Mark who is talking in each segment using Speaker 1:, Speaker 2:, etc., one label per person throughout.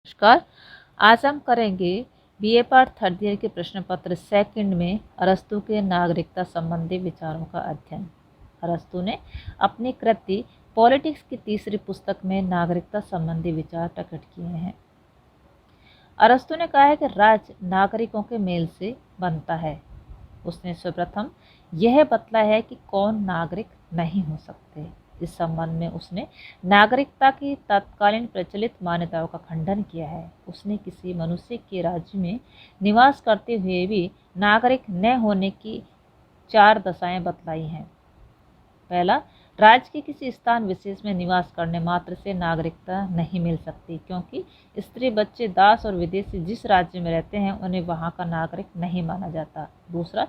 Speaker 1: नमस्कार। आज हम करेंगे बीए पार्ट थर्ड ईयर के प्रश्न पत्र सेकंड में अरस्तु के नागरिकता संबंधी विचारों का अध्ययन। अरस्तु ने अपनी कृति पॉलिटिक्स की तीसरी पुस्तक में नागरिकता संबंधी विचार प्रकट किए हैं। अरस्तु ने कहा है कि राज्य नागरिकों के मेल से बनता है। उसने सर्वप्रथम यह बतलाया है कि कौन नागरिक नहीं हो सकते। इस संबंध में उसने नागरिकता की तत्कालीन प्रचलित मान्यताओं का खंडन किया है। उसने किसी मनुष्य के राज्य में निवास करते हुए भी नागरिक न होने की 4 दशाएं बतलाई हैं। पहला, राज्य के किसी स्थान विशेष में निवास करने मात्र से नागरिकता नहीं मिल सकती, क्योंकि स्त्री, बच्चे, दास और विदेशी जिस राज्य में रहते हैं उन्हें वहां का नागरिक नहीं माना जाता। दूसरा,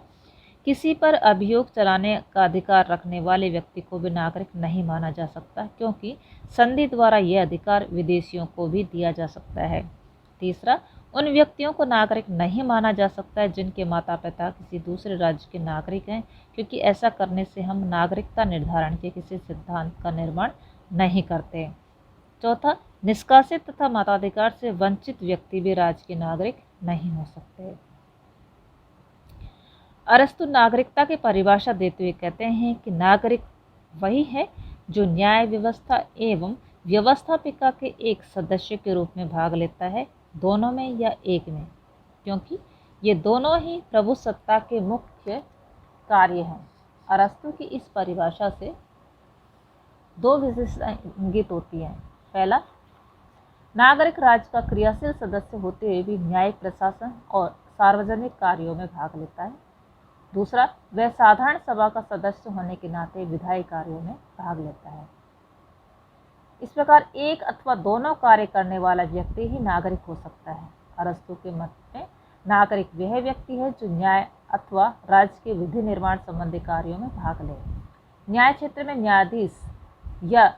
Speaker 1: किसी पर अभियोग चलाने का अधिकार रखने वाले व्यक्ति को भी नागरिक नहीं माना जा सकता, क्योंकि संधि द्वारा यह अधिकार विदेशियों को भी दिया जा सकता है। तीसरा, उन व्यक्तियों को नागरिक नहीं माना जा सकता है जिनके माता पिता किसी दूसरे राज्य के नागरिक हैं, क्योंकि ऐसा करने से हम नागरिकता निर्धारण के किसी सिद्धांत का निर्माण नहीं करते। चौथा, निष्कासित तथा मताधिकार से वंचित व्यक्ति भी राज्य के नागरिक नहीं हो सकते। अरस्तु नागरिकता की परिभाषा देते हुए कहते हैं कि नागरिक वही है जो न्याय व्यवस्था एवं व्यवस्थापिका के एक सदस्य के रूप में भाग लेता है, दोनों में या एक में, क्योंकि ये दोनों ही प्रभु सत्ता के मुख्य कार्य हैं। अरस्तु की इस परिभाषा से 2 विशेषताएं इंगित होती हैं। पहला, नागरिक राज्य का क्रियाशील सदस्य होते हुए भी न्यायिक प्रशासन और सार्वजनिक कार्यों में भाग लेता है। दूसरा, वह साधारण सभा का सदस्य होने के नाते विधायी कार्यों में भाग लेता है। इस प्रकार एक अथवा दोनों कार्य करने वाला व्यक्ति ही नागरिक हो सकता है। अरस्तु के मत में नागरिक वह व्यक्ति है जो न्याय अथवा राज्य के विधि निर्माण संबंधी कार्यों में भाग ले। न्याय क्षेत्र में न्यायाधीश या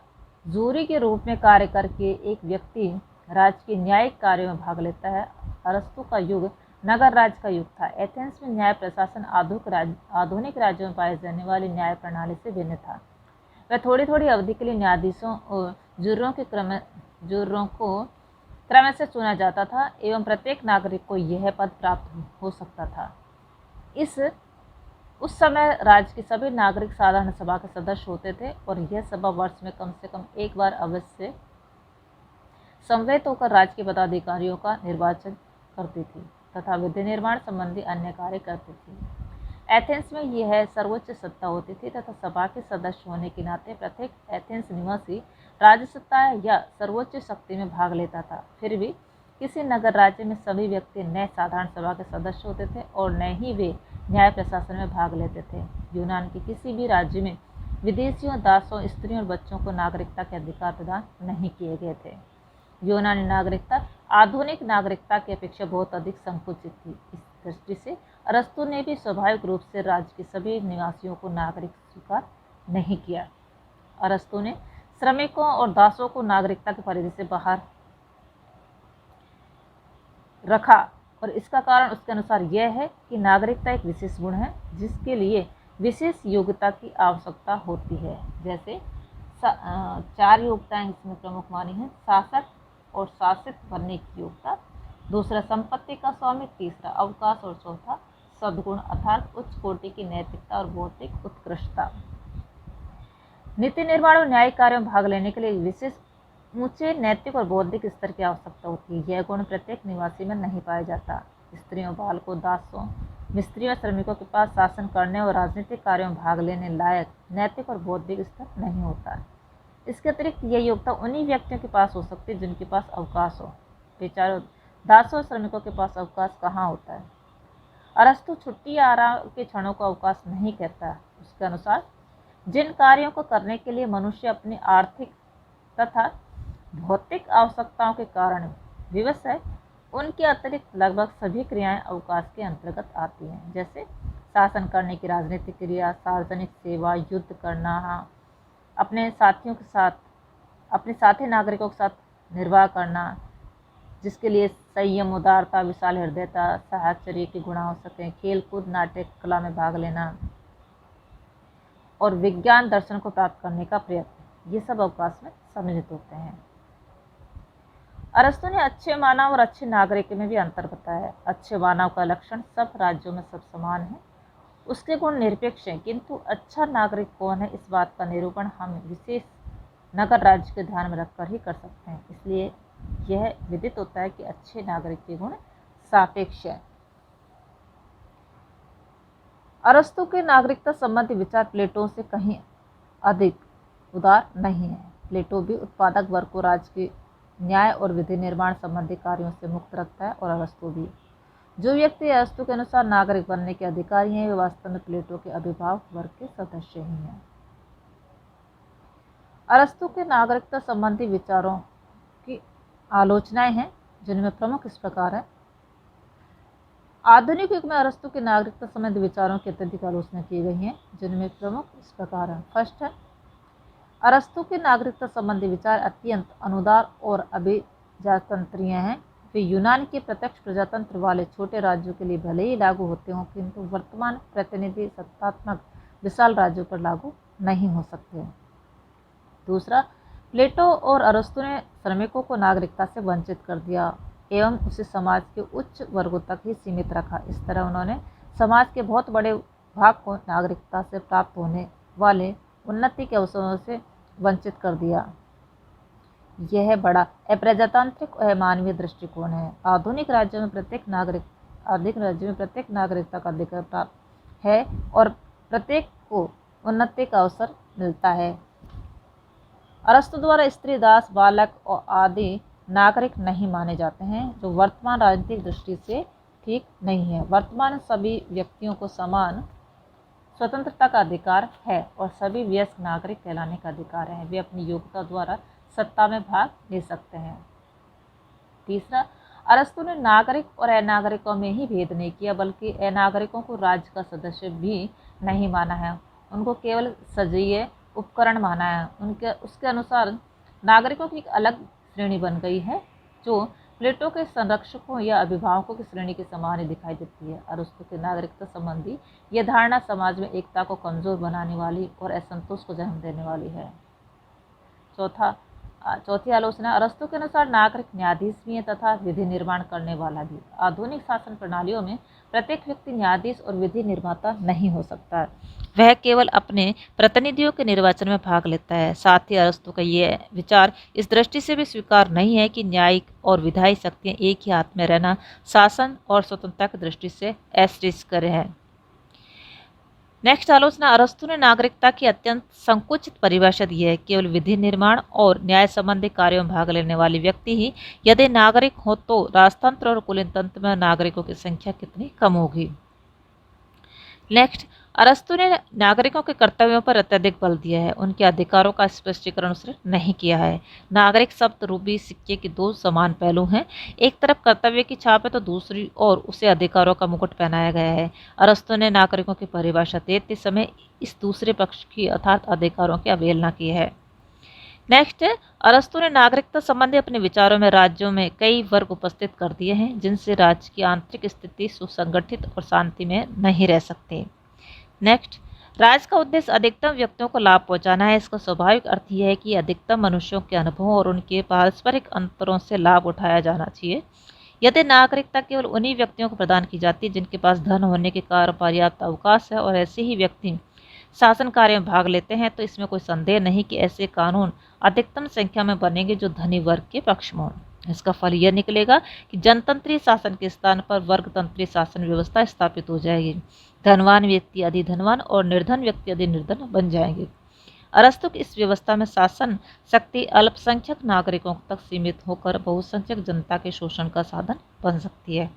Speaker 1: जूरी के रूप में कार्य करके एक व्यक्ति राज्य के न्यायिक कार्यों में भाग लेता है। अरस्तु का युग नगर राज्य का युग था। एथेंस में न्याय प्रशासन आधुनिक राज्यों में पाई जाने वाली न्याय प्रणाली से भिन्न था। वह थोड़ी थोड़ी अवधि के लिए न्यायाधीशों और जुर्रों को क्रम से चुना जाता था एवं प्रत्येक नागरिक को यह पद प्राप्त हो सकता था। उस समय राज्य के सभी नागरिक साधारण सभा के सदस्य होते थे और यह सभा वर्ष में कम से कम एक बार अवश्य समवेत होकर राज्य के पदाधिकारियों का निर्वाचन करती थी तथा विधि निर्माण संबंधी अन्य कार्य करती थी। एथेंस में यह सर्वोच्च सत्ता होती थी तथा सभा के सदस्य होने के नाते प्रत्येक एथेंस निवासी राज्य सत्ता या सर्वोच्च शक्ति में भाग लेता था। फिर भी किसी नगर राज्य में सभी व्यक्ति न साधारण सभा के सदस्य होते थे और न ही वे न्याय प्रशासन में भाग लेते थे। यूनान के किसी भी राज्य में विदेशियों, दासों, स्त्रियों और बच्चों को नागरिकता के अधिकार प्रदान नहीं किए गए थे। यूनानी नागरिकता आधुनिक नागरिकता की अपेक्षा बहुत अधिक संकुचित थी। इस दृष्टि से अरस्तु ने भी स्वाभाविक रूप से राज्य के सभी निवासियों को नागरिक स्वीकार नहीं किया। अरस्तु ने श्रमिकों और दासों को नागरिकता की परिधि से बाहर रखा और इसका कारण उसके अनुसार यह है कि नागरिकता एक विशेष गुण है जिसके लिए विशेष योग्यता की आवश्यकता होती है। जैसे 4 योग्यताएं इसमें प्रमुख मानी हैं। शासक और शासित बनने की योग्यता, दूसरा संपत्ति का स्वामी, तीसरा अवकाश और चौथा सद्गुण अर्थात उच्च कोटि की नैतिकता और बौद्धिक उत्कृष्टता। नीति निर्माण और न्यायिक कार्यों में भाग लेने के लिए विशेष ऊंचे नैतिक और बौद्धिक स्तर की आवश्यकता होती है। यह गुण प्रत्येक निवासी में नहीं पाया जाता। स्त्रियों, बालकों, दासों, मिस्त्रियों, श्रमिकों के पास शासन करने और राजनीतिक कार्यों में भाग लेने लायक नैतिक और बौद्धिक स्तर नहीं होता। इसके अतिरिक्त यह योग्यता उन्हीं व्यक्तियों के पास हो सकती है जिनके पास अवकाश हो। बेचारों दासों और श्रमिकों के पास अवकाश कहाँ होता है। अरस्तु छुट्टी या आराम के क्षणों को अवकाश नहीं कहता। उसके अनुसार जिन कार्यों को करने के लिए मनुष्य अपनी आर्थिक तथा भौतिक आवश्यकताओं के कारण विवश है, उनके अतिरिक्त लगभग सभी क्रियाएं अवकाश के अंतर्गत आती हैं। जैसे शासन करने की राजनीतिक क्रिया, सार्वजनिक सेवा, युद्ध करना, अपने साथियों के साथ, अपने साथी नागरिकों के साथ निर्वाह करना, जिसके लिए संयम, उदारता, विशाल हृदयता, साहचर्य के गुण हो सकें, खेल कूद, नाट्य कला में भाग लेना और विज्ञान दर्शन को प्राप्त करने का प्रयत्न, ये सब अवकाश में सम्मिलित होते हैं। अरस्तु ने अच्छे मानव और अच्छे नागरिक में भी अंतर बताया। अच्छे मानव का लक्षण सब राज्यों में सब समान है, उसके गुण निरपेक्ष हैं, किंतु अच्छा नागरिक कौन है इस बात का निरूपण हम विशेष नगर राज्य के ध्यान में रखकर ही कर सकते हैं। इसलिए यह विदित होता है कि अच्छे नागरिक के गुण सापेक्ष है। अरस्तु के नागरिकता संबंधी विचार प्लेटो से कहीं अधिक उदार नहीं है। प्लेटो भी उत्पादक वर्ग को राज्य के न्याय और विधि निर्माण संबंधी कार्यों से मुक्त रखता है, और अरस्तु भी। जो व्यक्ति अरस्तु के अनुसार नागरिक बनने के अधिकारी हैं, वे वास्तव में प्लेटो के अभिभावक वर्ग के सदस्य ही हैं। अरस्तु के नागरिकता संबंधी विचारों की आलोचनाएं हैं, जिनमें प्रमुख इस प्रकार है। आधुनिक युग में अरस्तु के नागरिकता संबंधी विचारों की अत्यधिक आलोचना की गई है, जिनमें प्रमुख इस प्रकार है। फर्स्ट है, अरस्तु के नागरिकता संबंधी विचार अत्यंत अनुदार और अभिजातंत्रीय हैं। वे यूनान के प्रत्यक्ष प्रजातंत्र वाले छोटे राज्यों के लिए भले ही लागू होते हों, किंतु वर्तमान प्रतिनिधि सत्तात्मक विशाल राज्यों पर लागू नहीं हो सकते। दूसरा, प्लेटो और अरस्तु ने श्रमिकों को नागरिकता से वंचित कर दिया एवं उसे समाज के उच्च वर्गों तक ही सीमित रखा। इस तरह उन्होंने समाज के बहुत बड़े भाग को नागरिकता से प्राप्त होने वाले उन्नति के अवसरों से वंचित कर दिया। यह बड़ा अप्रजातांत्रिक और मानवीय दृष्टिकोण है। आधुनिक राज्यों में प्रत्येक नागरिकता का अधिकार प्राप्त है और प्रत्येक को उन्नति का अवसर मिलता है। अरस्तु द्वारा स्त्री, दास, बालक और आदि नागरिक नहीं माने जाते हैं, जो वर्तमान राजनीतिक दृष्टि से ठीक नहीं है। वर्तमान सभी व्यक्तियों को समान स्वतंत्रता का अधिकार है और सभी वयस्क नागरिक कहलाने का अधिकार है। वे अपनी योग्यता द्वारा सत्ता में भाग ले सकते हैं। तीसरा, अरस्तु ने नागरिक और अनागरिकों में ही भेद नहीं किया, बल्कि अनागरिकों को राज्य का सदस्य भी नहीं माना है, उनको केवल सजीव उपकरण माना है। उसके अनुसार नागरिकों की एक अलग श्रेणी बन गई है, जो प्लेटो के संरक्षकों या अभिभावकों की श्रेणी के समान ही दिखाई देती है। अरस्तु के नागरिकता संबंधी यह धारणा समाज में एकता को कमजोर बनाने वाली और असंतोष को जन्म देने वाली है। चौथी आलोचना, अरस्तु के अनुसार नागरिक न्यायाधीश भी है तथा विधि निर्माण करने वाला भी। आधुनिक शासन प्रणालियों में प्रत्येक व्यक्ति न्यायाधीश और विधि निर्माता नहीं हो सकता, वह केवल अपने प्रतिनिधियों के निर्वाचन में भाग लेता है। साथ ही अरस्तु का यह विचार इस दृष्टि से भी स्वीकार नहीं है कि न्यायिक और विधायी शक्तियां एक ही हाथ में रहना शासन और स्वतंत्रता की दृष्टि से अश्रेयस्कर है। नेक्स्ट आलोचना, अरस्तु ने नागरिकता की अत्यंत संकुचित परिभाषा दी है। केवल विधि निर्माण और न्याय संबंधी कार्यों में भाग लेने वाले व्यक्ति ही यदि नागरिक हो तो राजतंत्र और कुलीनतंत्र में नागरिकों की संख्या कितनी कम होगी। नेक्स्ट, अरस्तु ने नागरिकों के कर्तव्यों पर अत्यधिक बल दिया है, उनके अधिकारों का स्पष्टीकरण उसने नहीं किया है। नागरिक शब्द रूपी सिक्के के दो समान पहलू हैं, एक तरफ कर्तव्य की छाप है तो दूसरी ओर उसे अधिकारों का मुकुट पहनाया गया है। अरस्तु ने नागरिकों की परिभाषा देते समय इस दूसरे पक्ष की अर्थात अधिकारों की अवहेलना की है। नेक्स्ट, अरस्तु ने नागरिकता संबंधी अपने विचारों में राज्यों में कई वर्ग उपस्थित कर दिए हैं, जिनसे राज्य की आंतरिक स्थिति सुसंगठित और शांति में नहीं रह सकते। नेक्स्ट, राज्य का उद्देश्य अधिकतम व्यक्तियों को लाभ पहुंचाना है। इसका स्वाभाविक अर्थ यह है कि अधिकतम मनुष्यों के अनुभवों और उनके पारस्परिक अंतरों से लाभ उठाया जाना चाहिए। यदि नागरिकता केवल उन्हीं व्यक्तियों को प्रदान की जाती है जिनके पास धन होने के कारण पर्याप्त अवकाश है और ऐसे ही व्यक्ति शासन कार्य में भाग लेते हैं, तो इसमें कोई संदेह नहीं कि ऐसे कानून अधिकतम संख्या में बनेंगे जो धनी वर्ग के पक्ष में हों। इसका फल यह निकलेगा कि जनतंत्रीय शासन के स्थान पर वर्गतंत्रीय शासन व्यवस्था स्थापित हो जाएगी। धनवान व्यक्ति अधिक धनवान और निर्धन व्यक्ति अधिक निर्धन बन जाएंगे। अरस्तु की इस व्यवस्था में शासन शक्ति अल्पसंख्यक नागरिकों तक सीमित होकर बहुसंख्यक जनता के शोषण का साधन बन सकती है।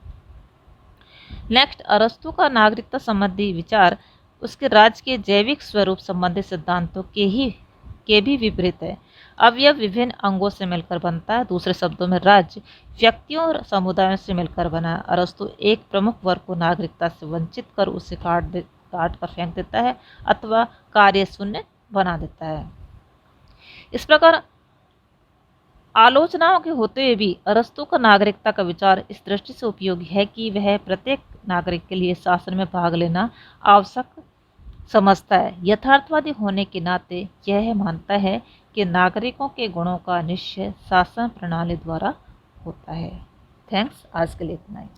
Speaker 1: नेक्स्ट, अरस्तु का नागरिकता संबंधी विचार उसके राज्य के जैविक स्वरूप संबंधी सिद्धांतों के भी विपरीत है। अवयव विभिन्न अंगों से मिलकर बनता है, दूसरे शब्दों में राज्य व्यक्तियों और समुदायों से मिलकर बना है। अरस्तु एक प्रमुख वर्ग को नागरिकता से वंचित कर उसे काट कर फेंक देता है अथवा कार्य शून्य बना देता है। इस प्रकार आलोचनाओं के होते हुए भी अरस्तु का नागरिकता का विचार इस दृष्टि से उपयोगी है कि वह प्रत्येक नागरिक के लिए शासन में भाग लेना आवश्यक समझता है। यथार्थवादी होने के नाते यह मानता है कि नागरिकों के गुणों का निश्चय शासन प्रणाली द्वारा होता है। थैंक्स, आज के लिए इतना ही।